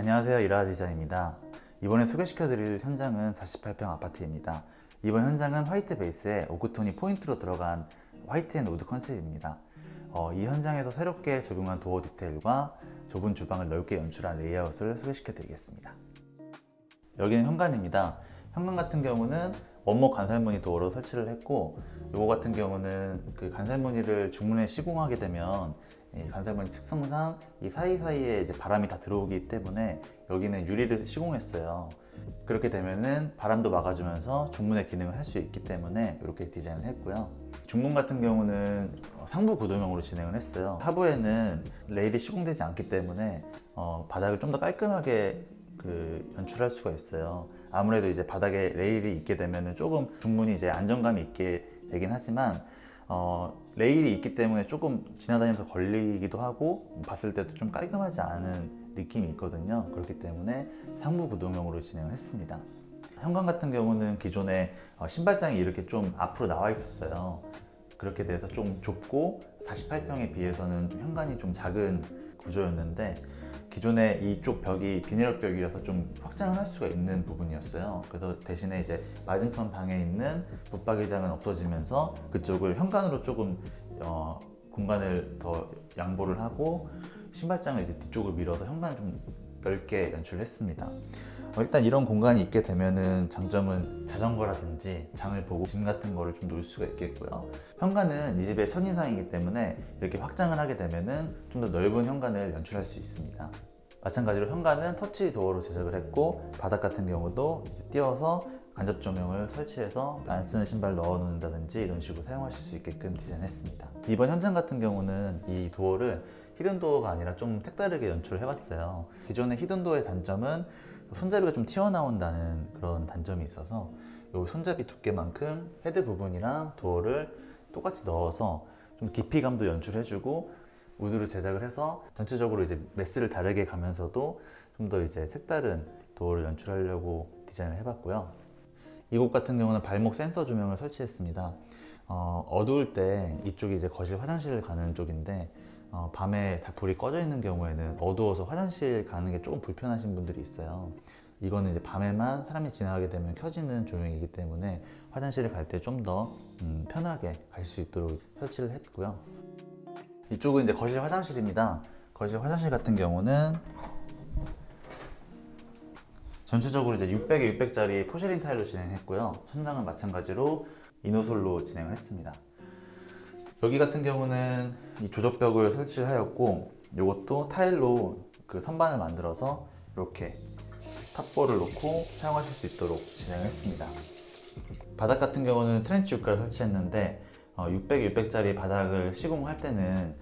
안녕하세요, 이라아 디자인입니다. 이번에 소개시켜드릴 현장은 48평 아파트입니다. 이번 현장은 화이트 베이스에 오크톤이 포인트로 들어간 화이트 앤 우드 컨셉입니다. 이 현장에서 새롭게 적용한 도어 디테일과 좁은 주방을 넓게 연출한 레이아웃을 소개시켜드리겠습니다. 여기는 현관입니다. 현관 같은 경우는 원목 간살무늬 도어로 설치를 했고, 요거 같은 경우는 그 간살무늬를 중문에 시공하게 되면 이 간살무늬 특성상 이 사이사이에 이제 바람이 다 들어오기 때문에 여기는 유리를 시공했어요. 그렇게 되면은 바람도 막아주면서 중문의 기능을 할 수 있기 때문에 이렇게 디자인을 했고요. 중문 같은 경우는 상부 구동형으로 진행을 했어요. 하부에는 레일이 시공되지 않기 때문에 바닥을 좀 더 깔끔하게 연출할 수가 있어요. 아무래도 이제 바닥에 레일이 있게 되면은 조금 중문이 이제 안정감이 있게 되긴 하지만 레일이 있기 때문에 조금 지나다니면서 걸리기도 하고 봤을 때도 좀 깔끔하지 않은 느낌이 있거든요. 그렇기 때문에 상부 구동형으로 진행을 했습니다. 현관 같은 경우는 기존에 신발장이 이렇게 좀 앞으로 나와 있었어요. 그렇게 돼서 좀 좁고 48평에 비해서는 현관이 좀 작은 구조였는데, 기존에 이쪽 벽이 비닐업 벽이라서 좀 확장을 할 수가 있는 부분이었어요. 그래서 대신에 이제 맞은편 방에 있는 붙박이장은 없어지면서 그쪽을 현관으로 조금 공간을 더 양보를 하고 신발장을 이제 뒤쪽을 밀어서 현관을 좀 넓게 연출했습니다. 일단 이런 공간이 있게 되면은 장점은 자전거라든지 장을 보고 짐 같은 거를 좀 놓을 수가 있겠고요. 현관은 이 집의 첫인상이기 때문에 이렇게 확장을 하게 되면은 좀 더 넓은 현관을 연출할 수 있습니다. 마찬가지로 현관은 터치 도어로 제작을 했고, 바닥 같은 경우도 이제 띄워서 간접 조명을 설치해서 안 쓰는 신발 넣어 놓는다든지 이런 식으로 사용하실 수 있게끔 디자인했습니다. 이번 현장 같은 경우는 이 도어를 히든 도어가 아니라 좀 색다르게 연출을 해봤어요. 기존의 히든 도어의 단점은 손잡이가 좀 튀어나온다는 그런 단점이 있어서 이 손잡이 두께만큼 헤드 부분이랑 도어를 똑같이 넣어서 좀 깊이감도 연출해주고 우드로 제작을 해서 전체적으로 이제 매스를 다르게 가면서도 좀 더 이제 색다른 도어를 연출하려고 디자인을 해봤고요. 이곳 같은 경우는 발목 센서 조명을 설치했습니다. 어두울 때 이쪽이 이제 거실 화장실 가는 쪽인데, 밤에 다 불이 꺼져 있는 경우에는 어두워서 화장실 가는 게 조금 불편하신 분들이 있어요. 이거는 이제 밤에만 사람이 지나가게 되면 켜지는 조명이기 때문에 화장실을 갈 때 좀 더 편하게 갈 수 있도록 설치를 했고요. 이쪽은 이제 거실 화장실입니다. 거실 화장실 같은 경우는 전체적으로 이제 600에 600짜리 포세린 타일로 진행했고요. 천장은 마찬가지로 이노솔로 진행을 했습니다. 여기 같은 경우는 이 조적벽을 설치를 하였고, 이것도 타일로 그 선반을 만들어서 이렇게 탑볼을 놓고 사용하실 수 있도록 진행을 했습니다. 바닥 같은 경우는 트렌치 유가를 설치했는데, 600, 600짜리 바닥을 시공할 때는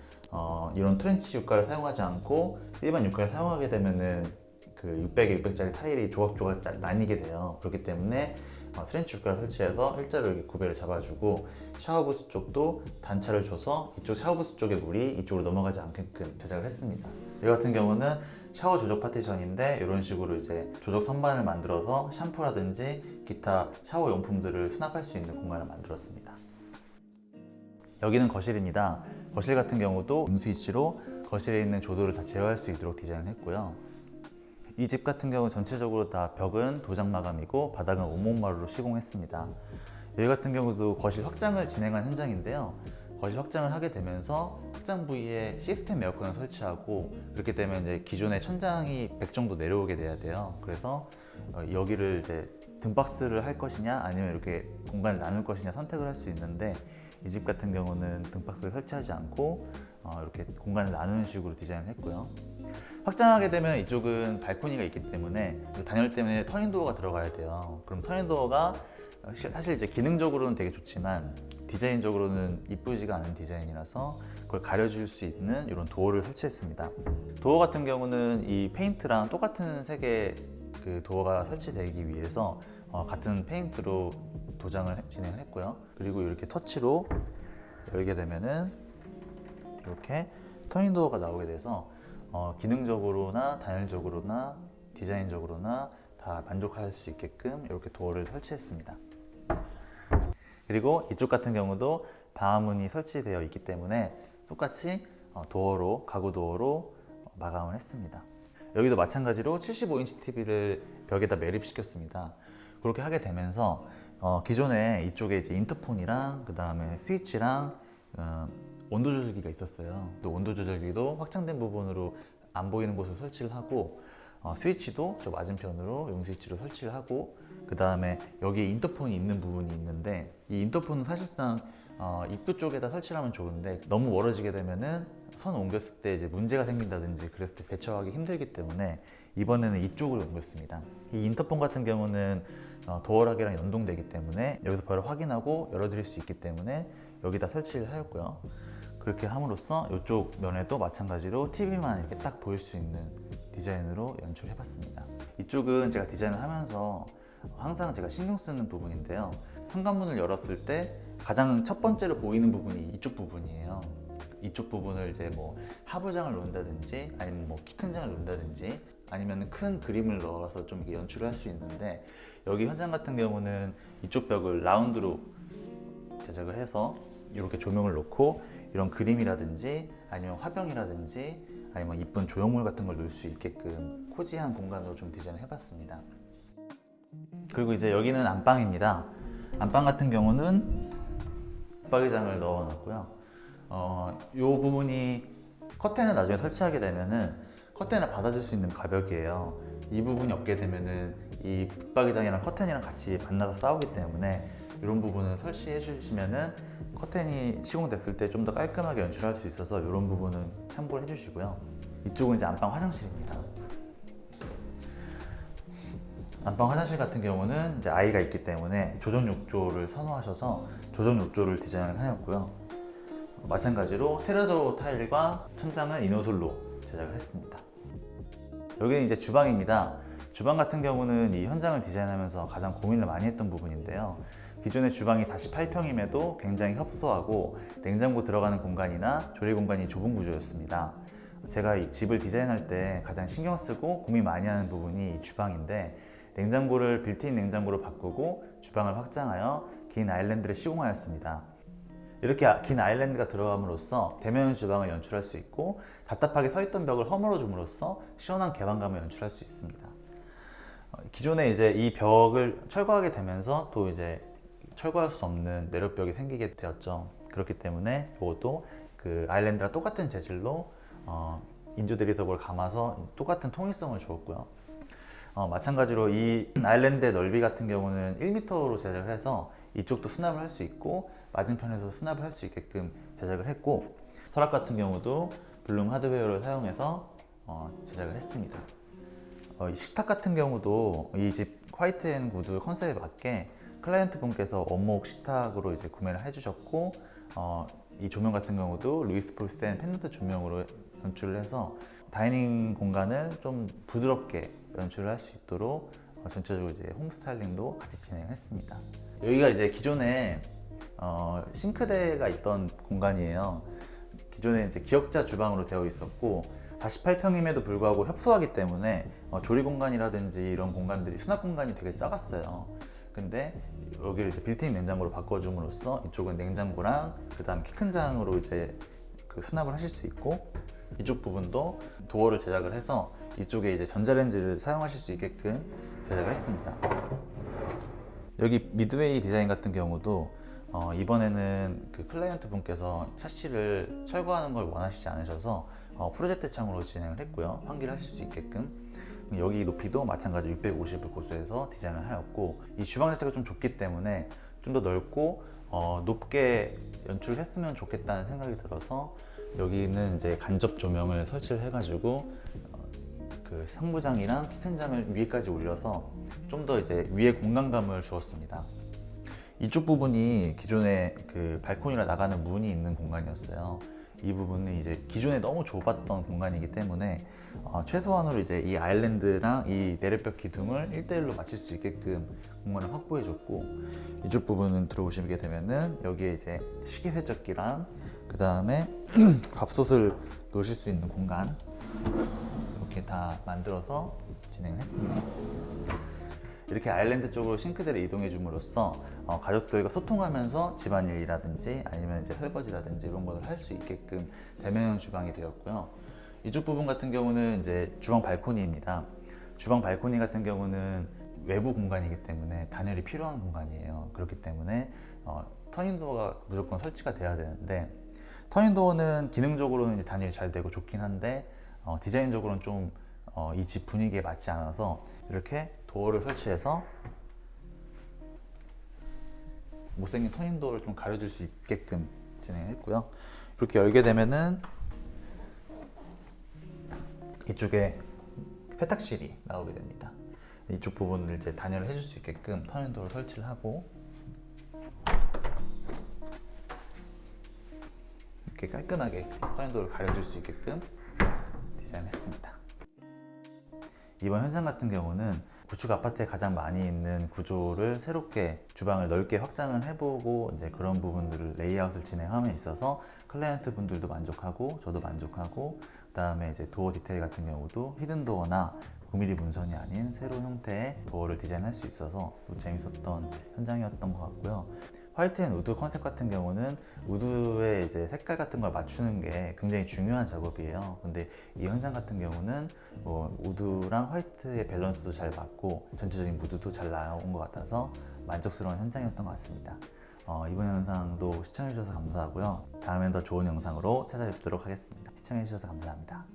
이런 트렌치 유가를 사용하지 않고 일반 유가를 사용하게 되면은 그 600, 600짜리 타일이 조각조각 나뉘게 돼요. 그렇기 때문에 트렌치 유가를 설치해서 일자로 이렇게 구배를 잡아주고, 샤워부스 쪽도 단차를 줘서 이쪽 샤워부스 쪽의 물이 이쪽으로 넘어가지 않게끔 제작을 했습니다. 이 같은 경우는 샤워 조적 파티션인데, 이런 식으로 이제 조적 선반을 만들어서 샴푸라든지 기타 샤워 용품들을 수납할 수 있는 공간을 만들었습니다. 여기는 거실입니다. 거실 같은 경우도 스위치로 거실에 있는 조도를 다 제어할 수 있도록 디자인을 했고요. 이 집 같은 경우 전체적으로 다 벽은 도장 마감이고 바닥은 온목마루로 시공했습니다. 여기 같은 경우도 거실 확장을 진행한 현장인데요. 거실 확장을 하게 되면서 확장 부위에 시스템 에어컨을 설치하고, 그렇게 되면 이제 기존의 천장이 100 정도 내려오게 돼야 돼요. 그래서 여기를 이제 등박스를 할 것이냐 아니면 이렇게 공간을 나눌 것이냐 선택을 할 수 있는데, 이 집 같은 경우는 등박스를 설치하지 않고 이렇게 공간을 나누는 식으로 디자인을 했고요. 확장하게 되면 이쪽은 발코니가 있기 때문에 단열 때문에 터닝도어가 들어가야 돼요. 그럼 터닝도어가 사실 이제 기능적으로는 되게 좋지만 디자인적으로는 이쁘지가 않은 디자인이라서 그걸 가려줄 수 있는 이런 도어를 설치했습니다. 도어 같은 경우는 이 페인트랑 똑같은 색의 그 도어가 설치되기 위해서 같은 페인트로 도장을 진행을 했고요. 그리고 이렇게 터치로 열게 되면은 이렇게 터닝도어가 나오게 돼서 기능적으로나 단열적으로나 디자인적으로나 다 만족할 수 있게끔 이렇게 도어를 설치했습니다. 그리고 이쪽 같은 경우도 방화문이 설치되어 있기 때문에 똑같이 도어로, 가구 도어로 마감을 했습니다. 여기도 마찬가지로 75인치 TV를 벽에다 매립시켰습니다. 그렇게 하게 되면서 기존에 이쪽에 이제 인터폰이랑 그 다음에 스위치랑 온도 조절기가 있었어요. 또 온도 조절기도 확장된 부분으로 안 보이는 곳을 설치를 하고 스위치도 저 맞은편으로 용스위치로 설치를 하고 그 다음에 여기 인터폰이 있는 부분이 있는데 이 인터폰은 사실상 입구 쪽에다 설치를 하면 좋은데 너무 멀어지게 되면은 선 옮겼을 때 이제 문제가 생긴다든지 그랬을 때 대처하기 힘들기 때문에 이번에는 이쪽으로 옮겼습니다. 이 인터폰 같은 경우는 도어락이랑 연동되기 때문에 여기서 바로 확인하고 열어드릴 수 있기 때문에 여기다 설치를 하였고요. 그렇게 함으로써 이쪽 면에도 마찬가지로 TV만 이렇게 딱 보일 수 있는 디자인으로 연출해봤습니다. 이쪽은 제가 디자인을 하면서 항상 제가 신경 쓰는 부분인데요. 현관문을 열었을 때 가장 첫 번째로 보이는 부분이 이쪽 부분이에요. 이쪽 부분을 이제 뭐 하부장을 놓는다든지 아니면 뭐 키 큰 장을 놓는다든지 아니면 큰 그림을 넣어서 좀 이렇게 연출을 할 수 있는데 여기 현장 같은 경우는 이쪽 벽을 라운드로 제작을 해서 이렇게 조명을 놓고 이런 그림이라든지 아니면 화병이라든지 아니면 이쁜 조형물 같은 걸 놓을 수 있게끔 코지한 공간으로 좀 디자인을 해봤습니다. 그리고 이제 여기는 안방입니다. 안방 같은 경우는 붙박이장을 넣어놨고요. 이 부분이 커튼을 나중에 설치하게 되면은 커튼을 받아줄 수 있는 가벽이에요. 이 부분이 없게 되면은 이 붙박이장이랑 커튼이랑 같이 만나서 싸우기 때문에 이런 부분을 설치해 주시면은 커튼이 시공됐을 때 좀 더 깔끔하게 연출할 수 있어서 이런 부분은 참고를 해주시고요. 이쪽은 이제 안방 화장실입니다. 안방 화장실 같은 경우는 이제 아이가 있기 때문에 조정 욕조를 선호하셔서 조정 욕조를 디자인을 하였고요. 마찬가지로 테라조 타일과 천장은 이노솔로 제작을 했습니다. 여기는 이제 주방입니다. 주방 같은 경우는 이 현장을 디자인하면서 가장 고민을 많이 했던 부분인데요. 기존의 주방이 48평임에도 굉장히 협소하고 냉장고 들어가는 공간이나 조리 공간이 좁은 구조였습니다. 제가 이 집을 디자인할 때 가장 신경 쓰고 고민 많이 하는 부분이 이 주방인데 냉장고를 빌트인 냉장고로 바꾸고 주방을 확장하여 긴 아일랜드를 시공하였습니다. 이렇게 긴 아일랜드가 들어감으로써 대면 주방을 연출할 수 있고 답답하게 서있던 벽을 허물어 줌으로써 시원한 개방감을 연출할 수 있습니다. 기존에 이제 이 벽을 철거하게 되면서 또 이제 철거할 수 없는 매력벽이 생기게 되었죠. 그렇기 때문에 이것도 그 아일랜드랑 똑같은 재질로 인조 대리석을 감아서 똑같은 통일성을 주었고요. 마찬가지로 이 아일랜드의 넓이 같은 경우는 1m로 제작을 해서 이쪽도 수납을 할 수 있고 맞은편에서 수납을 할 수 있게끔 제작을 했고 서랍 같은 경우도 블룸 하드웨어를 사용해서 제작을 했습니다. 이 식탁 같은 경우도 이 집 화이트 앤 구드 컨셉에 맞게 클라이언트 분께서 원목 식탁으로 이제 구매를 해주셨고 이 조명 같은 경우도 루이스 폴센 펜던트 조명으로 연출을 해서 다이닝 공간을 좀 부드럽게 연출을 할 수 있도록 전체적으로 이제 홈 스타일링도 같이 진행했습니다. 여기가 이제 기존에 싱크대가 있던 공간이에요. 기존에 이제 기역자 주방으로 되어 있었고 48평임에도 불구하고 협소하기 때문에 조리 공간이라든지 이런 공간들이 수납 공간이 되게 작았어요. 근데 여기를 이제 빌트인 냉장고로 바꿔줌으로써 이쪽은 냉장고랑 그 다음 키 큰 장으로 이제 그 수납을 하실 수 있고 이쪽 부분도 도어를 제작을 해서 이쪽에 이제 전자레인지를 사용하실 수 있게끔 제작을 했습니다. 여기 미드웨이 디자인 같은 경우도 이번에는 그 클라이언트 분께서 샤시를 철거하는 걸 원하시지 않으셔서 프로젝트 창으로 진행을 했고요. 환기를 하실 수 있게끔 여기 높이도 마찬가지 650을 고수해서 디자인을 하였고 이 주방 자체가 좀 좁기 때문에 좀 더 넓고 높게 연출했으면 좋겠다는 생각이 들어서 여기는 이제 간접 조명을 설치를 해가지고 그 상부장이랑 키 큰 장을 위에까지 올려서 좀 더 이제 위에 공간감을 주었습니다. 이쪽 부분이 기존에 그 발코니로 나가는 문이 있는 공간이었어요. 이 부분은 이제 기존에 너무 좁았던 공간이기 때문에 최소한으로 이제 이 아일랜드랑 이 내력벽 기둥을 1대1로 맞출 수 있게끔 공간을 확보해 줬고 이쪽 부분은 들어오시게 되면은 여기에 이제 식기세척기랑 그 다음에 밥솥을 놓으실 수 있는 공간 이렇게 다 만들어서 진행을 했습니다. 이렇게 아일랜드 쪽으로 싱크대를 이동해 줌으로써 가족들과 소통하면서 집안일이라든지 아니면 이제 설거지라든지 이런 것을 할 수 있게끔 대면형 주방이 되었고요. 이쪽 부분 같은 경우는 이제 주방 발코니입니다. 주방 발코니 같은 경우는 외부 공간이기 때문에 단열이 필요한 공간이에요. 그렇기 때문에 터닝도어가 무조건 설치가 돼야 되는데, 터닝도어는 기능적으로는 이제 단열이 잘 되고 좋긴 한데 디자인적으로는 좀 이 집 분위기에 맞지 않아서 이렇게 도어를 설치해서 못생긴 터닝도어를 좀 가려줄 수 있게끔 진행했고요. 이렇게 열게 되면은 이쪽에 세탁실이 나오게 됩니다. 이쪽 부분을 이제 단열을 해줄 수 있게끔 터닝도어를 설치를 하고 이렇게 깔끔하게 터닝도어를 가려줄 수 있게끔 디자인했습니다. 이번 현장 같은 경우는 구축 아파트에 가장 많이 있는 구조를 새롭게 주방을 넓게 확장을 해보고 이제 그런 부분들을 레이아웃을 진행함에 있어서 클라이언트 분들도 만족하고 저도 만족하고, 그 다음에 이제 도어 디테일 같은 경우도 히든 도어나 9mm 문선이 아닌 새로운 형태의 도어를 디자인할 수 있어서 또 재밌었던 현장이었던 것 같고요. 화이트 앤 우드 컨셉 같은 경우는 우드의 이제 색깔 같은 걸 맞추는 게 굉장히 중요한 작업이에요. 근데 이 현장 같은 경우는 우드랑 화이트의 밸런스도 잘 맞고 전체적인 무드도 잘 나온 것 같아서 만족스러운 현장이었던 것 같습니다. 이번 영상도 시청해주셔서 감사하고요. 다음엔 더 좋은 영상으로 찾아뵙도록 하겠습니다. 시청해주셔서 감사합니다.